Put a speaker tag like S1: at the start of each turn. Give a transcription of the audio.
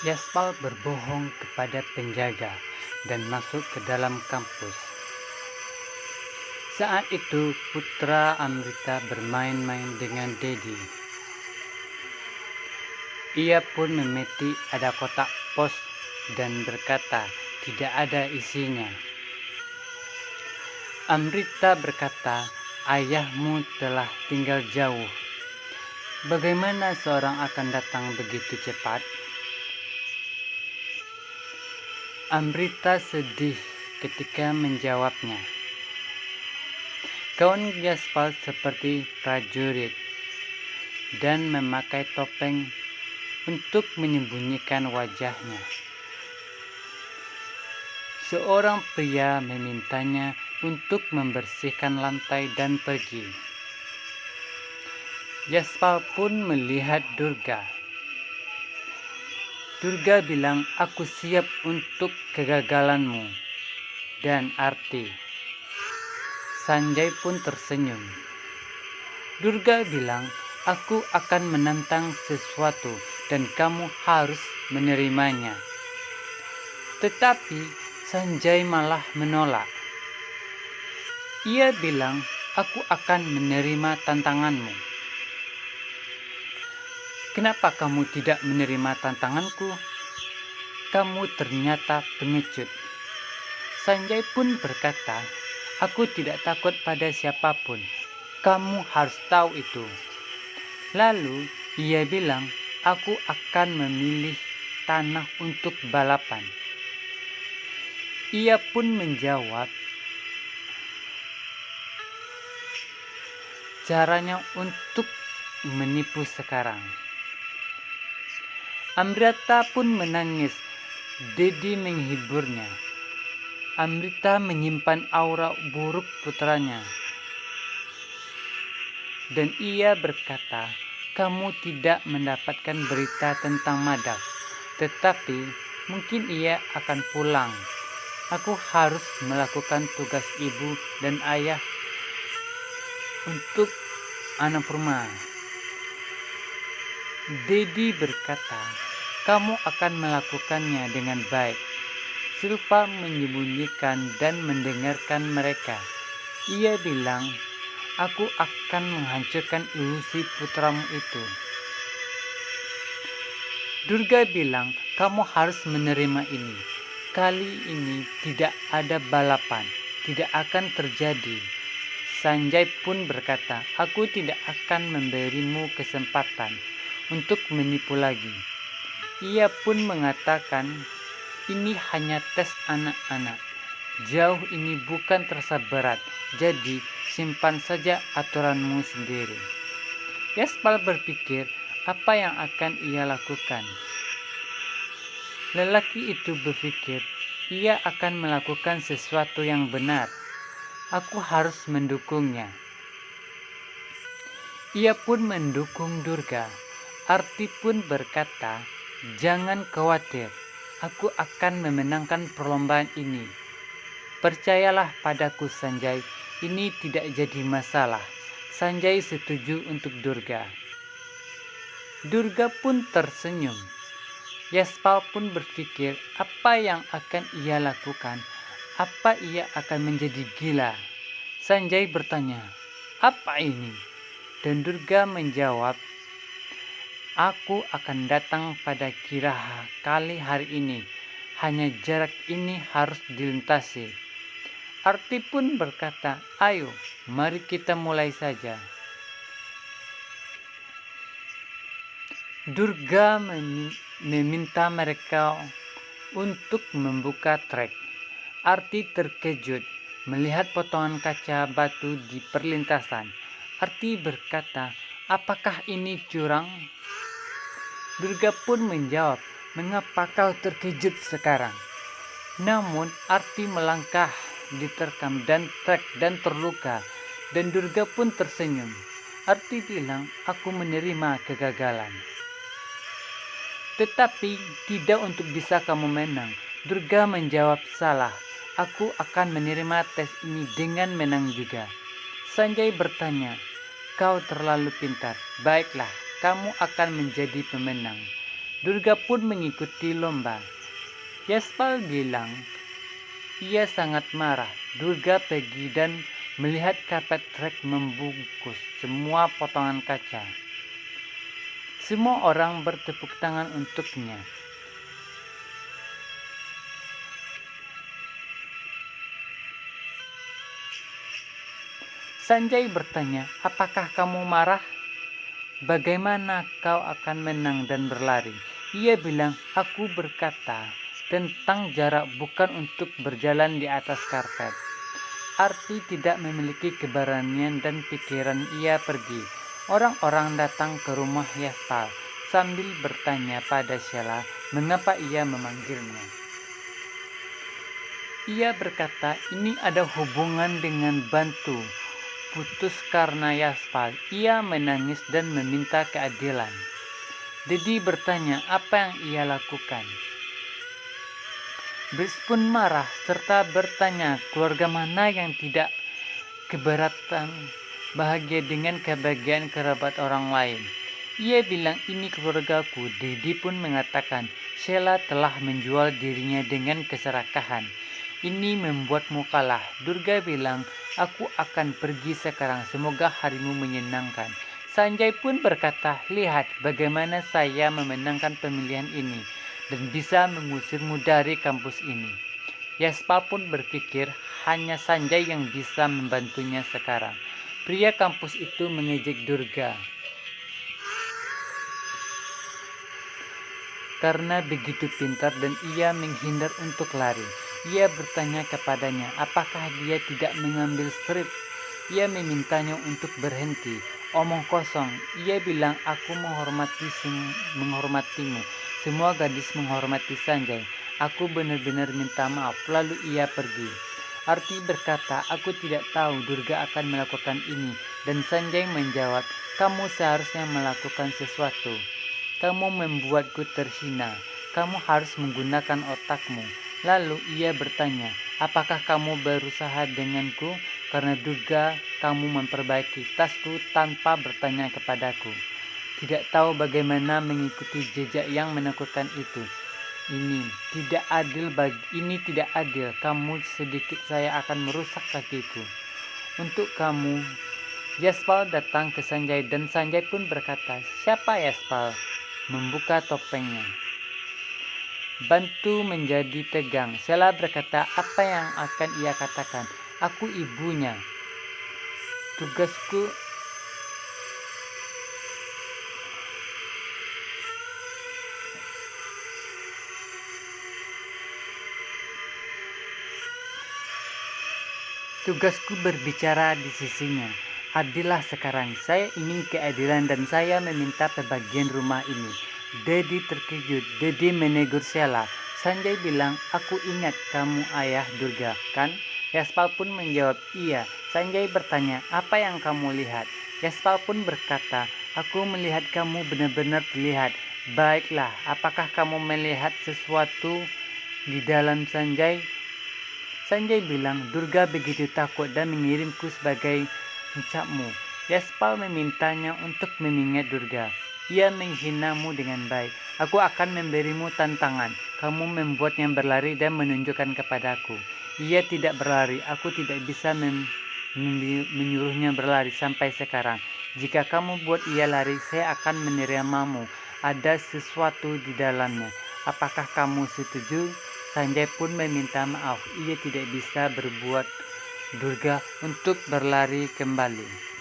S1: Yaspal berbohong kepada penjaga dan masuk ke dalam kampus. Saat itu putra Amrita bermain-main dengan Dedi. Ia pun memeti ada kotak pos dan berkata tidak ada isinya. Amrita berkata, ayahmu telah tinggal jauh. Bagaimana seorang akan datang begitu cepat? Amrita sedih ketika menjawabnya. Kawan Yaspal seperti prajurit dan memakai topeng untuk menyembunyikan wajahnya. Seorang pria memintanya untuk membersihkan lantai dan pergi. Yaspal pun melihat Durga. Durga bilang, aku siap untuk kegagalanmu. Dan Arti. Sanjay pun tersenyum. Durga bilang, aku akan menantang sesuatu dan kamu harus menerimanya. Tetapi Sanjay malah menolak. Ia bilang, aku akan menerima tantanganmu. Kenapa kamu tidak menerima tantanganku? Kamu ternyata pengecut. Sanjay pun berkata, aku tidak takut pada siapapun. Kamu harus tahu itu. Lalu ia bilang, aku akan memilih tanah untuk balapan. Ia pun menjawab, caranya untuk menipu sekarang. Amrita pun menangis. Dedi menghiburnya. Amrita menyimpan aura buruk putranya. Dan ia berkata, kamu tidak mendapatkan berita tentang Madhav, tetapi mungkin ia akan pulang. Aku harus melakukan tugas ibu dan ayah untuk Annapurna. Dedi berkata, kamu akan melakukannya dengan baik. Silva menyembunyikan dan mendengarkan mereka. Ia bilang, aku akan menghancurkan ilusi putramu itu. Durga bilang, kamu harus menerima ini. Kali ini tidak ada balapan, tidak akan terjadi. Sanjay pun berkata, aku tidak akan memberimu kesempatan untuk menipu lagi. Ia pun mengatakan, ini hanya tes anak-anak. Jauh ini bukan terasa berat, jadi simpan saja aturanmu sendiri. Yaspal berpikir, apa yang akan ia lakukan? Lelaki itu berpikir, ia akan melakukan sesuatu yang benar. Aku harus mendukungnya. Ia pun mendukung Durga. Arti pun berkata, jangan khawatir, aku akan memenangkan perlombaan ini. Percayalah padaku Sanjay, ini tidak jadi masalah. Sanjay setuju untuk Durga. Durga pun tersenyum. Yaspal pun berpikir, apa yang akan ia lakukan? Apa ia akan menjadi gila? Sanjay bertanya, apa ini? Dan Durga menjawab, aku akan datang pada Kiraha kali hari ini. Hanya jarak ini harus dilintasi. Arti pun berkata, ayo, mari kita mulai saja. Durga meminta mereka untuk membuka trek. Arti terkejut melihat potongan kaca batu di perlintasan. Arti berkata, apakah ini curang? Durga pun menjawab, mengapa kau terkejut sekarang? Namun Arti melangkah diterkam dan trek dan terluka, dan Durga pun tersenyum. Arti bilang, aku menerima kegagalan. Tetapi tidak untuk bisa kamu menang. Durga menjawab, salah. Aku akan menerima tes ini dengan menang juga. Sanjay bertanya, kau terlalu pintar. Baiklah, kamu akan menjadi pemenang. Durga pun mengikuti lomba. Yaspal bilang ia sangat marah. Durga pergi dan melihat karpet trek membungkus semua potongan kaca. Semua orang bertepuk tangan untuknya. Sanjay bertanya, apakah kamu marah? Bagaimana kau akan menang dan berlari? Ia bilang, aku berkata tentang jarak bukan untuk berjalan di atas karpet. Arti tidak memiliki keberanian dan pikiran ia pergi. Orang-orang datang ke rumah Yaspal sambil bertanya pada Sheila mengapa ia memanggilnya. Ia berkata ini ada hubungan dengan Bantu. Putus karena Yaspal, ia menangis dan meminta keadilan. Dedi bertanya apa yang ia lakukan. Bris pun marah serta bertanya keluarga mana yang tidak keberatan bahagia dengan kebahagiaan kerabat orang lain. Ia bilang ini keluargaku. Dedi pun mengatakan Sheila telah menjual dirinya dengan keserakahan. Ini membuatmu kalah. Durga bilang aku akan pergi sekarang, semoga harimu menyenangkan. Sanjay pun berkata, lihat bagaimana saya memenangkan pemilihan ini dan bisa mengusirmu dari kampus ini. Yaspal pun berpikir hanya Sanjay yang bisa membantunya sekarang. Pria kampus itu mengejek Durga karena begitu pintar dan ia menghindar untuk lari. Ia bertanya kepadanya apakah dia tidak mengambil strip. Ia memintanya untuk berhenti. Omong kosong. Ia bilang aku menghormatimu. Semua gadis menghormati Sanjay. Aku benar-benar minta maaf. Lalu ia pergi. Arti berkata aku tidak tahu Durga akan melakukan ini. Dan Sanjay menjawab kamu seharusnya melakukan sesuatu. Kamu membuatku terhina. Kamu harus menggunakan otakmu. Lalu ia bertanya, apakah kamu berusaha denganku? Karena Durga kamu memperbaiki tasku tanpa bertanya kepadaku. Tidak tahu bagaimana mengikuti jejak yang menakutkan itu. Ini tidak adil. Kamu sedikit saya akan merusak kakiku. Untuk kamu, Yaspal datang ke Sanjay dan Sanjay pun berkata, siapa Yaspal? Membuka topengnya. Bantu menjadi tegang. Sheila berkata, apa yang akan ia katakan? Aku ibunya. Tugasku berbicara di sisinya. Adillah sekarang. Saya ingin keadilan dan saya meminta pembagian rumah ini. Dedi terkejut. Dedi menegur Sheila. Sanjay bilang, aku ingat kamu ayah Durga, kan? Yaspal pun menjawab, iya. Sanjay bertanya, apa yang kamu lihat? Yaspal pun berkata, aku melihat kamu benar-benar terlihat. Baiklah, apakah kamu melihat sesuatu di dalam Sanjay? Sanjay bilang, Durga begitu takut dan mengirimku sebagai mencapmu. Yaspal memintanya untuk mengingat Durga. Ia menghinamu dengan baik. Aku akan memberimu tantangan. Kamu membuatnya berlari dan menunjukkan kepadaku. Ia tidak berlari. Aku tidak bisa menyuruhnya berlari sampai sekarang. Jika kamu buat ia lari, saya akan menerimamu. Ada sesuatu di dalamnya. Apakah kamu setuju? Sanjay pun meminta maaf. Ia tidak bisa berbuat Durga untuk berlari kembali.